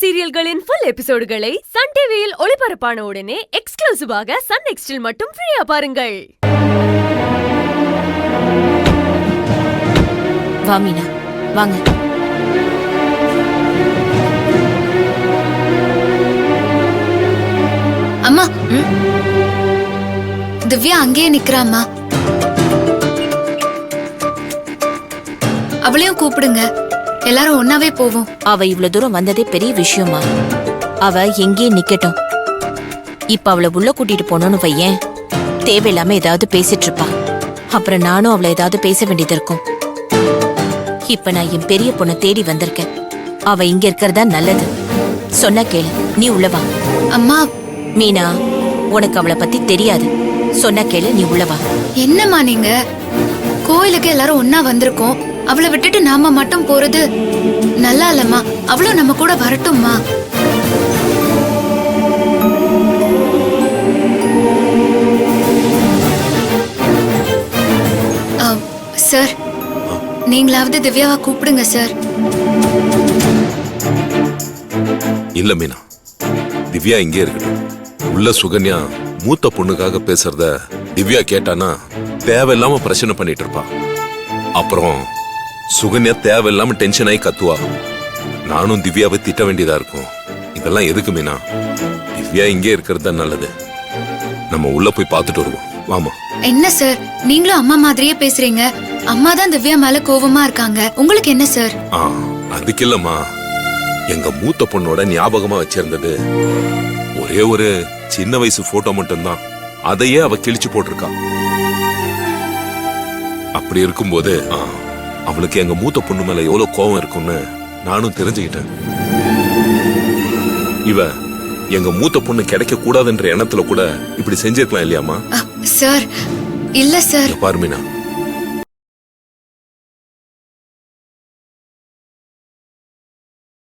சீரியல்களின் full எபிசோடுகளை Sun டிவியில் ஒளிபரப்பான உடனே எக்ஸ்க்ளூசிவாக சன் நெக்ஸ்டில் மட்டும் ஃப்ரீயா பாருங்கள். வா மீனா, வாங்க. அம்மா, திவ்யா அங்கேயே நிக்கிறாம்மா. அவளையும் கூப்பிடுங்க, எல்லாரும் ஒன்னாவே போவோம். அவ இவ்வளவு தூரம் வந்ததே பெரிய விஷயமா. அவ எங்கேயே நிக்கட்டும். இப்ப அவளை உள்ள கூட்டிட்டு போனோன்னு வையேன், தேவையில்லாம ஏதாவது பேசிட்டு இருப்பா. அப்புறம் நானும் அவளை ஏதாவது பேச வேண்டியது இருக்கும். இப்ப நான் என் பெரிய பொண்ணை தேடி வந்திருக்கேன். அவ இங்க இருக்கிறதா நல்லது. சொன்ன கேளு, நீ உள்ளவா. அம்மா மீனா, உனக்கு அவளை பத்தி தெரியாது. சொன்ன கேளு, நீ உள்ளவா. என்னம்மா நீங்க? கோயிலுக்கு எல்லாரும் ஒன்னா வந்திருக்கோம், அவளை விட்டுட்டு நாம மட்டும் போறது நல்லா இல்லம்மா. அவளும் நம்ம கூட வரட்டும்மா. சார், நீங்களாவது திவ்யாவை கூப்பிடுங்க சார். இல்ல மீனா, திவ்யா இங்கே இருக்கட்டும். உள்ள சுகன்யா மூத்த பொண்ணுக்காக பேசுறத திவ்யா கேட்டானா தேவையில்லாம பிரச்சனை பண்ணிட்டு இருப்பா. அப்புறம் சுகன்யா தேவையில்லாம டென்ஷன் ஆகி கத்துவா. நானும் திவ்யாவை திட்ட வேண்டியதா இருக்கும். இதெல்லாம் எதுக்கு மீனா? திவ்யா இங்கே இருக்கிறது தான் நல்லது. நம்ம உள்ள போய் பார்த்துட்டு வருவோம், வாமா. என்ன சார், நீங்களும் அம்மா மாதிரியே பேசுறீங்க. அம்மா தான் திவ்யா மேல கோவமா இருக்காங்க, உங்களுக்கு என்ன சார்? அதுக்கு இல்லம்மா, எங்க மூத்த பொண்ணோட ஞாபகமா வச்சிருந்தது ஒரே ஒரு சின்ன வயசு போட்டோ மட்டும்தான். அதையே அவ கிழிச்சு போட்டிருக்கா. அப்படி இருக்கும்போது அவளுக்கு எங்க மூத்த பொண்ணு மேல எவ்வளவு கோபம் இருக்கும்னு நானும் தெரிஞ்சுக்கிட்டேன். இவ எங்க மூத்த பொண்ணு கிடைக்க கூடாதுன்ற எண்ணத்துல கூட இப்படி செஞ்சிருக்கலாம் இல்லையாமா? சார், இல்ல சார். பாரு மீனா,